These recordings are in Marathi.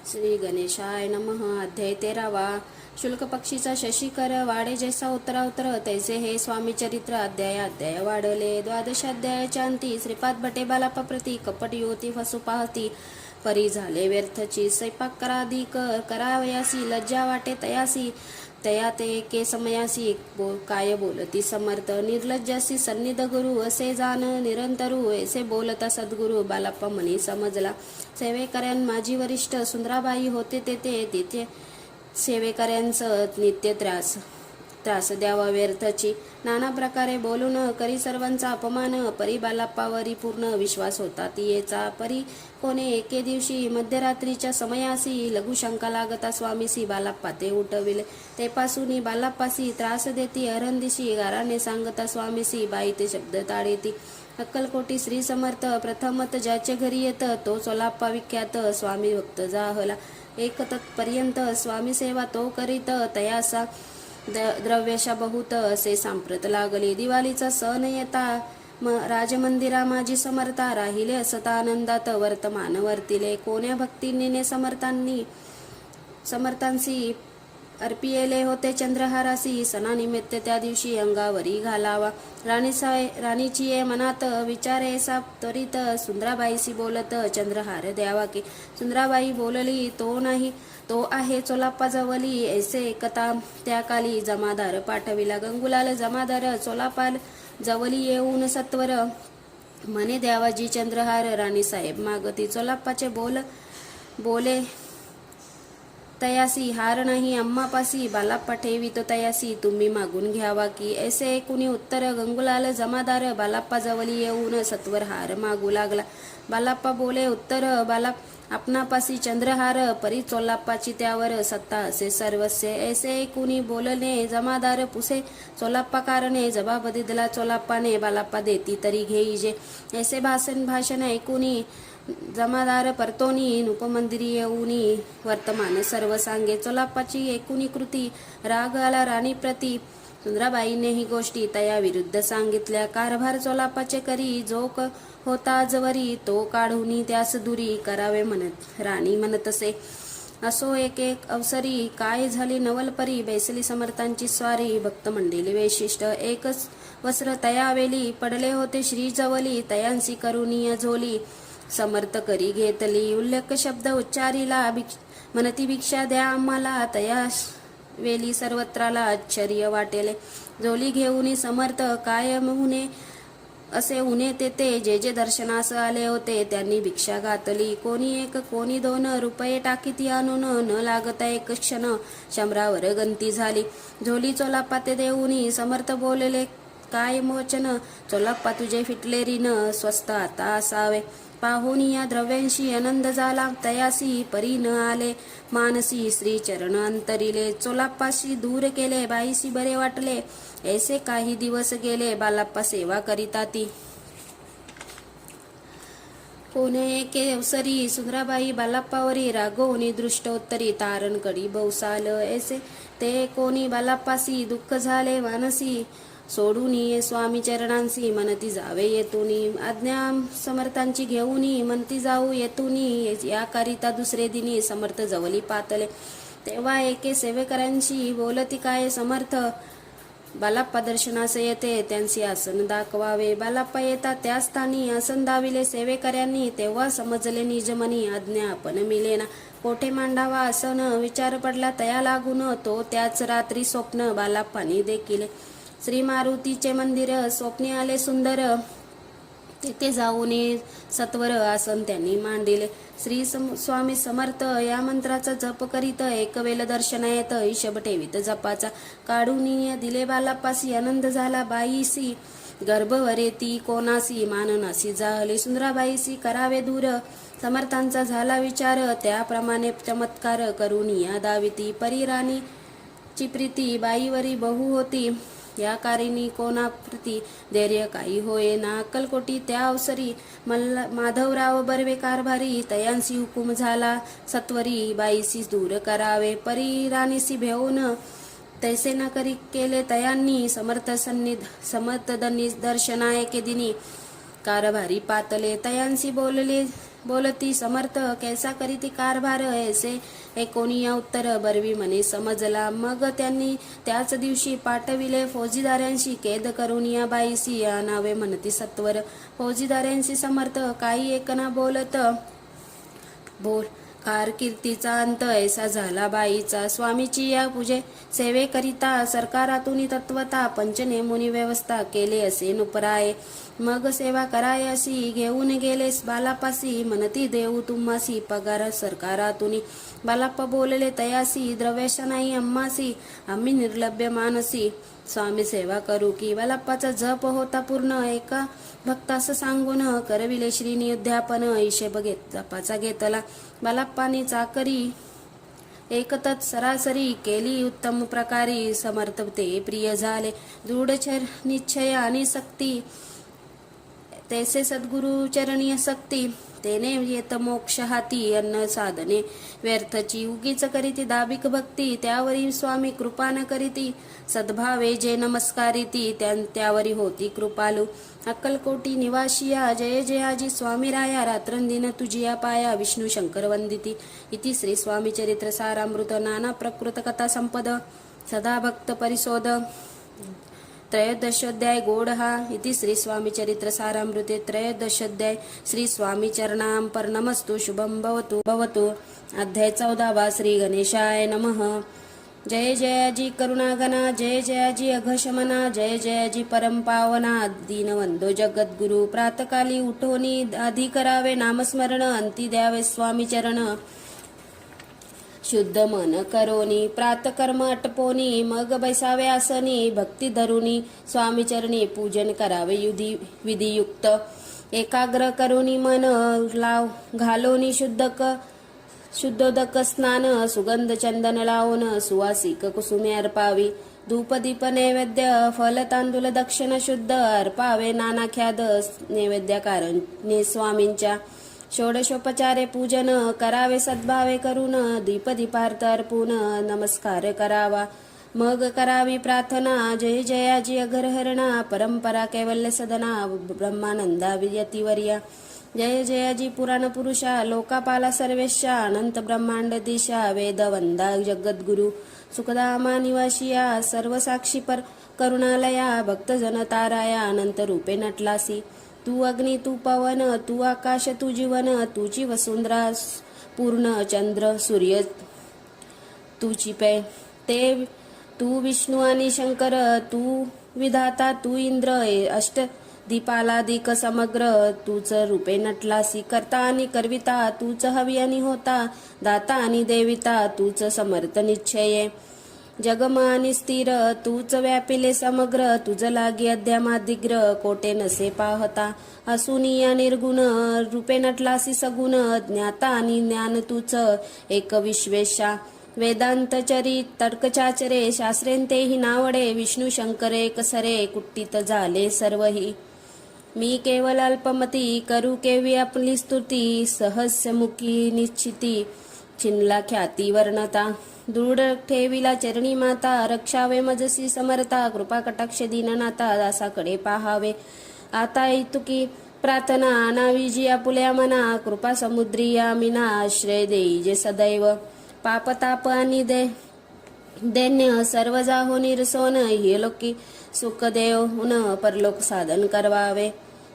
श्री गणेशाय नमः. अध्याय 13. शुल्क पक्षीचा शशिकर वाढे जैसा उत्तरा तैसे हे स्वामी चरित्र. अध्याय वाढले. द्वादशाध्यायाच्या अंती श्रीपाद भटे बालाप्पा प्रती कपट युवती फसू पाहती परी झाले व्यर्थची. स्वयंपाक कराधिक करावयासी लज्जा वाटे तयासी तया ते के समयासी काय बोलती समर्थ. निर्लज्जासी सन्निध गुरु असे जाण निरंतरू ऐसे बोलता सद्गुरु. बालाप्पा म्हणी समजला सेवेकऱ्यां माझी वरिष्ठ सुंदराबाई होते तिथे सेवेकऱ्यांचं नित्य त्रास द्यावा व्यर्थची. नाना प्रकारे बोलून करी सर्वांचा अपमान. परी बालाप्पावरी पूर्ण विश्वास होता तियेचा. परी कोणे एके दिवशी मध्यरात्रीच्या समयासी लघुशंका लागता स्वामीसी. बालाप्पा ते उठविले तेपासून बालाप्पासी त्रास देती अरंदिशी. गाराने सांगता स्वामीसी बाई ते शब्द ताडेती. अक्कलकोटी श्री समर्थ प्रथमत ज्याचे घरी येत तो चोलाप्पा विख्यात. स्वामी भक्त जाहला एक तत्पर्यंत स्वामी सेवा तो करीत तयासा द्रव्यशा बहुत असे सांप्रत लागले. दिवाळीचा सण येता राजमंदिरा माझी समर्था राहिले असता आनंदात वर्तमान वर्तिले. कोण्या भक्तीने समर्थांसी अर्पियेले होते चंद्रहारासी. सणानिमित्त त्या दिवशी अंगावरी घालावा. राणीची ये मनात विचारे सा त्वरित सुंदराबाईसी बोलत चंद्रहार द्यावा की. सुंदराबाई बोलली तो नाही तो आहे चोलाप्पा जवली. ऐसे कथा त्या काली जमादार पाठविला. गंगुलाल जमादार चोलापाल जवली येऊन सत्वर म्हणे द्यावाजी चंद्रहार. राणीसाहेब मागती चोलाप्पाचे बोले तयासी हार नाही अम्मापासी. बालाप्पा ठेवितो तयासी तुम्ही मागून घ्यावा की. ऐसे कुणी उत्तर गंगुलाल जमादार बालाप्पा जवली येऊन सत्वर हार मागू लागला. बालाप्पा बोले उत्तर आपणापासी चंद्रहार. परी चोलाप्पाची त्यावर सत्ता असे सर्वस्व. ऐसे कुणी बोलणे जमादार पुसे चोलाप्पा कारणे. जबाब दिला चोलाप्पाने बालाप्पा देती तरी घेईजे. ऐसे भाषण ऐकुनी जमादार परतोनी उपमंदिरी येऊनी वर्तमान सर्व सांगे. चोलाप्पाची एकूणी कृती राग आला राणी प्रती. सुंदराबाईने ही गोष्टी तया विरुद्ध सांगितल्या. कारभार चोलाप्पाचे करी जो होता आजवरी तो काढूनी त्यास दुरी करावे म्हणत राणी म्हणतसे. असो एक अवसरी काय झाली नवलपरी. बैसली समर्थांची स्वारी भक्त मंडळी वैशिष्ट्य. एकच वस्त्र तयावेली पडले होते श्री जवली. तयांसी करुणीय झोली समर्थ करी घेतली. उल्लेख शब्द उच्चारीला म्हणती भिक्षा द्या आम्हाला. तया वेली सर्वत्राला आश्चर्य वाटेले. झोली घेऊनी समर्थ काय उणे असे उणे तेथे जे जे दर्शनास आले होते त्यांनी भिक्षा घातली. कोणी एक कोणी 2 रुपये टाकीती आणून न लागता एक क्षण शंभरावर गंती झाली. झोली चोलाप्पा ते देऊनी समर्थ बोलले काय मोचन. चोलाप्पा तुझे फिटले ऋण स्वस्त आता असावे. पाहून या द्रव्यांशी आनंद झाला तयासी. परी न आले मानसी श्री चरण अंतरिले. चोलाप्पाशी दूर केले बाईसी बरे वाटले. ऐसे काही दिवस गेले बालाप्पा सेवा करिता ती. कोणे एके अवसरी सुंदराबाई बालाप्पावरी रागवणी दृष्टोत्तरी तारण कडी बौसाल. ऐसे ते कोणी बालाप्पासी दुःख झाले मानसी. सोडून ये स्वामी चरणांसी म्हणती जावे येतुनी. आज्ञा समर्थांची घेऊनी म्हणती जाऊ येतुनी. याकरिता दुसरे दिनी समर्थ जवली पातले. तेव्हा एके सेवेकऱ्यांशी बोलती काय समर्थ. बालाप्पा दर्शनास येते त्यांची आसन दाखवावे. बालाप्पा येता त्या स्थानी आसन दाविले सेवेकऱ्यांनी. तेव्हा समजले निजमनी आज्ञा आपण मिलेना. कोठे मांडावा आसन विचार पडला तया लागून. तो त्याच रात्री स्वप्न बालाप्पानी देखील. श्री मारुतीचे मंदिर स्वप्ने आले सुंदर. तेथे जाऊन सत्वर आसन त्यांनी मांडिले. श्री स्वामी समर्थ या मंत्राचा जप करीत एक वेळ दर्शनायत हिशब ठेवीत जपाचा. काढून दिले बालाप्पासी आनंद झाला बाईसी. गर्भवरेती कोणासी माननासी जाहली. सुंदराबाईसी करावे दूर समर्थांचा झाला विचार. त्याप्रमाणे चमत्कार करून या दाविती. परी राणीची प्रीती बाईवरी बहु होती. या कारिणी कोणाप्रती धैर्य काही होय ना. अक्कलकोटी त्या अवसरी माधवराव बर्वे कारभारी. तयांसी हुकूम झाला सत्वरी बाईसी दूर करावे. परी राणीसी भेऊन तैसे न करी केले तयांनी. समर्थ दर्शना एके दिनी कारभारी पातले. तयांसी बोलले बोलती समर्थ कैसा करीती कारभार ऐसे एकोणिया उत्तर बरवी म्हणे समजला. मग त्यांनी त्याच दिवशी पाठविले फौजीदारांशी कैद करून या बाईसी आणावे म्हणती सत्वर. फौजीदारांशी समर्थ काही एकना बोलत बोल कारकिर्दीचा अंत ऐसा झाला बाईचा. स्वामीची या पूजे सेवेकरिता सरकारातून तत्वता पंचनेमुनी व्यवस्था केले असे नुपराये. मग सेवा करायसी घेऊन गेलेस बालापासी म्हणती देऊ तुम्हासी पगार सरकारातून. बालाप्पा बोलले तयासी द्रव्याशा नाही अम्मासी आम्ही निर्लभ्य मानसी स्वामी सेवा करू की. बालाप्पाचा जप होता पूर्ण एका भक्तास सांगून करविले श्रीनी उद्यापन हिशेब जपाचा घेतला. बालाप्पानी चाकरी एकतच सरासरी केली उत्तम प्रकारे समर्थ ते प्रिय झाले. दृढ निश्चय आणि सक्ती तैसे सद्गुरु चरणी सक्ती तेने येत मोक्ष हाती. अन्न साधने व्यर्थची उगीच करीती दाबिक भक्ती त्यावरी स्वामी कृपा न करीती. सद्भावे जे नमस्कारिती त्यावरी होती कृपालू. अक्कलकोटी निवासिया जय जयाजी स्वामी राया रात्रंदिन तुझिया पाया विष्णू शंकर वंदिती. इति श्री स्वामी चरित्र सारामृत नाना प्रकृत कथा संपद सदा भक्त परिशोध त्रयोदशोध्याय गोडहा. इति श्री स्वामी चरित्र सारामृते त्रयोदशोध्याय श्री स्वामी चरणांपर्णमस्तु शुभं भवतु. अध्याय 14 श्री गणेशाय नमः. जय जयाजी करुणागना जय जयाजी अघशमना जय जयाजी परमपावना दीनवंदो जगद्गुरु. प्रातकाली उठोनी आधी करावे नामस्मरण अंती द्यावे स्वामी चरण. शुद्ध मन करोनी प्रातकर्म अटपोनी मग बैसावे आसनी भक्ती धरुनी स्वामी चरणी पूजन करावे विधियुक्त. एकाग्र करोनी मन लाव घालोनी शुद्धोदक स्नान सुगंध चंदन लावून सुवासिक कुसुमे अर्पावी. धूपदीप नैवेद्य फल तांदूल दक्षिण शुद्ध अर्पावे नानाख्याद नैवेद्यकारणे स्वामींच्या. षोडशोपचारे पूजन करावे सद्भावे करून दीपदीपार्थ अर्पून नमस्कार करावा. मग करावी प्रार्थना जय जयाजी अघरहरणा परंपरा कैवल्य सदना ब्रह्मानंदा यतिवर्या. जय जयाजी पुराण पुरुषा लोकापाला सर्वेशा अनंत ब्रह्मांड दिशा वेदवंदा जगद्गुरु. सुखधामा निवासिया सर्वसाक्षी पर करुणालया भक्तजन ताराया अनंत रूपे नटलासी. तू अग्नी तू पवन तू आकाश तू जीवन तुझी वसुंधरा पूर्ण चंद्र सूर्य तुझी पै. ते तू विष्णू आणि शंकर तू विधाता तू इंद्र अष्ट दीपालादिक समग्र तूच रूपे नटलासी. करता आणि करविता तूच हवी आणि होता दाता आणि देविता तूच समर्थ निश्चये. जगम आणि स्थिर तूच व्यापिले समग्र तुझ लागी अध्यामादिग्र कोटे नसे पाहता. असुनिया निर्गुण रूपे नटलासी सगुण ज्ञाता आणि ज्ञान तूच एक विश्वेशा. वेदांत चरित तर्कचाचरे शास्त्रेंतेही नावडे विष्णू शंकर एक सरे कुट्टीत झाले सर्वही. मी केवल अल्पमती करू केवी आपली स्तुती सहस्यमुखी निश्चिती छिनला ख्याती वर्णता. दृढ ठेविला चरणी माता रक्षावे मजसी समर्था कृपा कटाक्ष दीननाथा दासाकडे पाहावे. आता इतुकी प्रार्थना अनावी जी आपुल्या मना कृपा समुद्री आमिना आश्रय देई जे सदैव. पापताप आणि दैन्य सर्व जाहो निरसोन हे लोकी सुख देव उन परलोक साधन करवावे.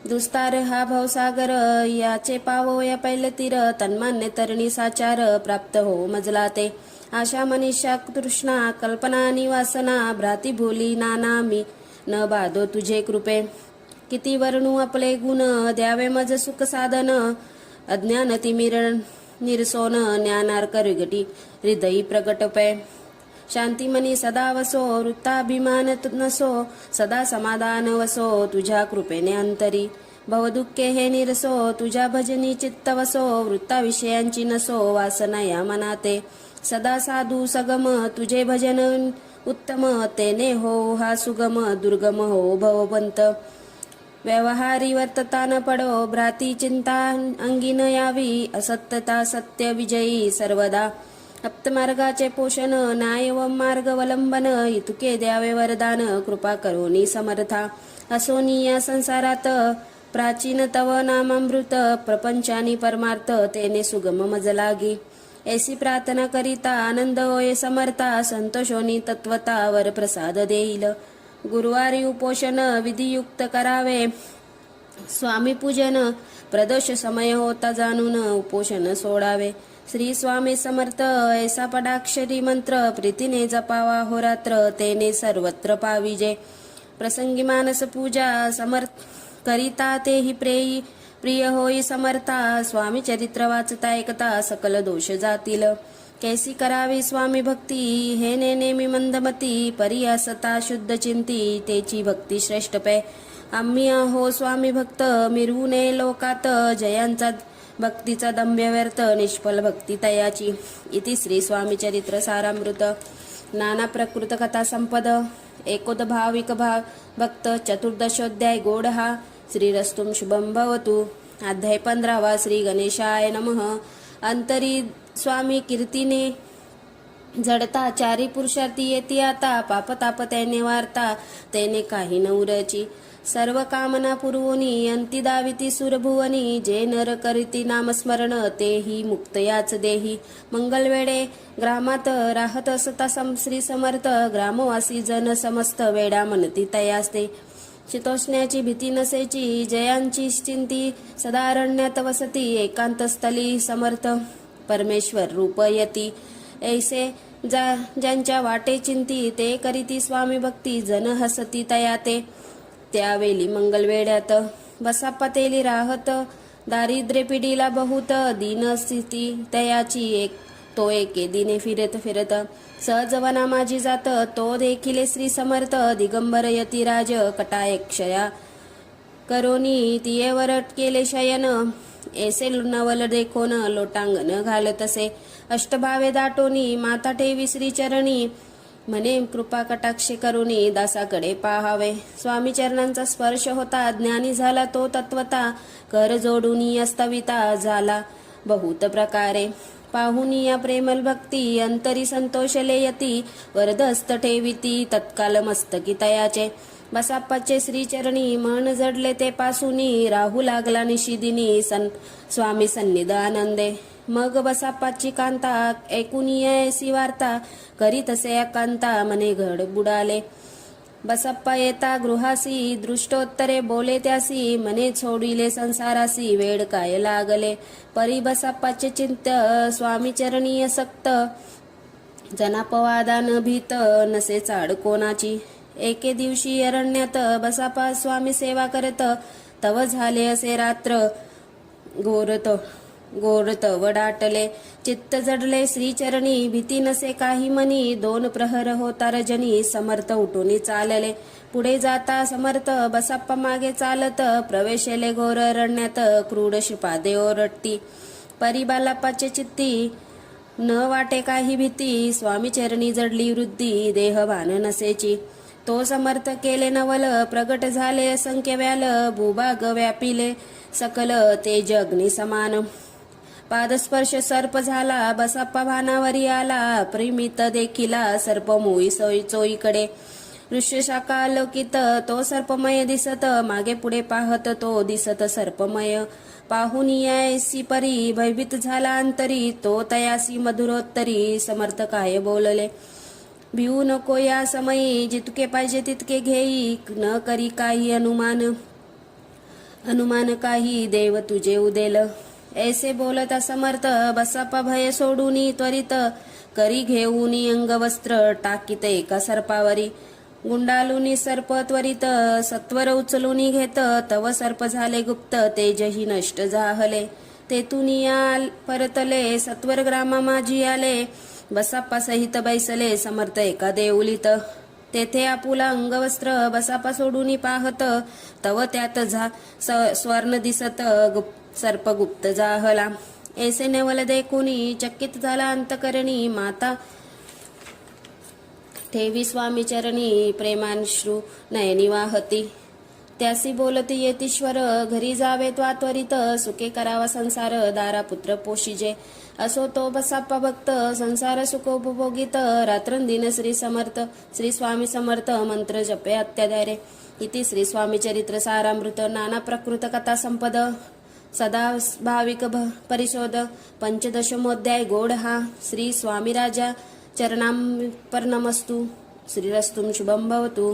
दुस्तार हा भवसागर याचे पावो या पहिले तीर तन्मान्य तरणी साचार प्राप्त हो मजला ते. आशा मनीषा तृष्णा कल्पना आणि वासना भ्राती भोली नाना मी न बाधो तुझे कृपे. किती वर्णू आपले गुण द्यावे मज सुख साधन अज्ञान तिमिर निरसोन ज्ञानार्क रिगटी हृदयी प्रगटपे. शांतिमनी सदा वसो वृत्ताभिमान नसो सदा समाधान वसो तुझ्या कृपेने अंतरी. भवदुःखे हे निरसो तुझ्या भजनी चित्त वसो वृत्ताविषयांची नसो वासना या मनाते. सदा साधू सगम तुझे भजन उत्तम तेने हो हा सुगम दुर्गम हो भवबंत. व्यवहारी वर्तता न पडो भ्राती चिंता अंगी न यावी असत्यता सत्य विजयी सर्वदा. अप्तमार्गाचे पोषण न्याय व मार्गवलंबन इतुके द्यावे वरदान कृपा करोनी समर्था. असोनी या संसारात प्राचीन तव नामामृत प्रपंचानी परमार्थ तेने सुगम मज लागी. ऐसी प्रार्थना करिता आनंद होय समर्था संतोषोनी तत्वता वर प्रसाद देईल. गुरुवारी उपोषण विधियुक्त करावे स्वामी पूजन प्रदोष समय होता जाणून उपोषण सोडावे. श्री स्वामी समर्थ ऐसा पडाक्षरी मंत्र प्रीतीने जपावा होरात्र तेने सर्वत्र पाविजे. प्रसंगी मानस पूजा समर्थ करिता तेही प्रिय होई समर्था. स्वामी चरित्र वाचता ऐकता सकल दोष जातील. कैसी करावी स्वामी भक्ती हे नेमी मंदमती परी असता शुद्ध चिंती तेची भक्ती श्रेष्ठ पै. आम्ही आहो स्वामी भक्त मिरवू नये लोकात जयांचा भक्तीचा दंभ व्यर्थ निष्फल भक्ती तयाची. इति श्री स्वामी चरित्र सारामृत. नाना प्रकृत कथा संपद एकोद भाविक भक्त चतुर्दशोध्याय गोड हा. श्रीरस्तुम शुभम भवतु. अध्याय 15 श्री गणेशाय नमः. अंतरी स्वामी कीर्तीने जडता चारी पुरुषार्थी येती आता. पाप ताप त्याने वार्ता त्याने काही न उरची. सर्व कामना पुरवोनी अंती दाविती सुरभुवनी. जे नर करीती नामस्मरण तेही मुक्त याच देही. मंगलवेळे ग्रामात राहत असता श्री समर्थ ग्रामवासी जन समस्त वेडा म्हणती तयासते. शीतोष्ण्याची भीती नसेची जयांची चिंती सदारण्यात वसती. एकांतस्थली समर्थ परमेश्वर रूप यती. ऐसे ज्यांच्या वाटे चिंती ते करीती स्वामी भक्ती जन हसती तयाते. त्यावेळी मंगलवेड्यात बसाप्पा तेली राहत दारिद्र्य पिढीला बहुत दीन स्थिती तयाची. तो एके दिने फिरत सहजवना माझी जात तो देखील श्री समर्थ दिगंबर यतिराज कटायक्षया करोनी तियेवर केले शयन. ऐसे नवल देखोन लोटांगण घालतसे अष्टभावे दाटोनी माता ठेवी श्री चरणी. म्हणे कृपा कटाक्षे करुणी दासाकडे पाहावे. स्वामी चरणांचा स्पर्श होता ज्ञानी झाला तो तत्वता. कर जोडूनी अस्तविता झाला बहुत प्रकारे. पाहुनी या प्रेमल भक्ती अंतरी संतोषले यती. वरदस्त ठेविती तत्काल मस्तकी तयाचे. बसाप्पाचे श्रीचरणी मन जडले ते पासूनी. राहू लागला निशिदिनी स्वामी सन्निध आनंदे. मग बसाप्पाची कांता ऐकुनी ऐसी वार्ता करीत असे अकांता मने घड बुडाले. बसप्पा येता गृहासी दृष्टोत्तरे बोले त्यासी. मने छोडिले संसारासी वेड काय लागले. परी बसप्पाचे चिंत स्वामी चरणी सक्त. जनापवादान भीत नसे चाड कोणाची. एके दिवशी अरण्यात बसाप्पा स्वामी सेवा करत तव झाले असे रात्र घोरत वडाटले. चित्त जडले श्रीचरणी भीती नसे काही मनी. 2 प्रहर होता रजनी समर्थ उठून चालले. पुढे जाता समर्थ बसाप्पा मागे चालत. प्रवेशले घोर अरण्यात क्रूड शिपादे ओरडती. परी बालाप्पाचे चित्ती न वाटे काही भीती. स्वामी चरणी जडली वृद्धी देहभान नसेची. तो समर्थ केले नवल प्रगट झाले असंख्य व्याल. भूभाग व्यापिले सकल तेज अग्नी समान. पादस्पर्श सर्प झाला बसाप्पा भानावरी आला. प्रेमित देखिला सर्प मोई चोईकडे. ऋष्यशाखा अलोकित तो सर्पमय दिसत. मागे पुढे पाहत तो दिसत सर्पमय. पाहून यायसी परी भयभीत झाला अंतरी. तो तयासी मधुरोत्तरी समर्थ काय बोलले. भिवू नको या समयी जितके पाहिजे तितके घेई. न करी काही अनुमान काही देव तुझे उदेल. ऐसे बोलता समर्थ बसाप्पा भय सोडूनी त्वरित. करी घेऊनी अंगवस्त्र टाकीत एका सर्पावरी. गुंडालुनी सर्प त्वरित सत्वर उचलूनी घेत. तव सर्प झाले गुप्त तेजही नष्ट झाले. तेथून परतले सत्वर ग्रामा माझी आले. बसाप्पा सहित बैसले समर्थ एका देऊलीत. तेथे आपुला अंगवस्त्र बसाप्पा सोडून पाहत. तव त्यात स्वर्ण दिसत सर्प गुप्त जाहला. ऐसे नेवल देखुनी चकित झाला अंतकरणी. माता ठेवी स्वामी चरणी प्रेमाश्रू नयनी वाहती. त्यासी बोलती येतीश्वर घरी जावे त्वरित. सुखे करावा संसार दारा पुत्र पोशिजे. असो तो बसाप्पा भक्त संसार सुख उपभोगित. रात्रंदिन श्री स्वामी समर्थ मंत्र जपे अत्याधारे. इति श्री स्वामी चरित्र सारामृत नाना प्रकृत कथा संपद सदा भाविक परिशोध पंचदशमोध्याय गोड हा श्री स्वामी राजा चरणांपर्नमस्तु श्रीरस्तुं शुभं भवतु.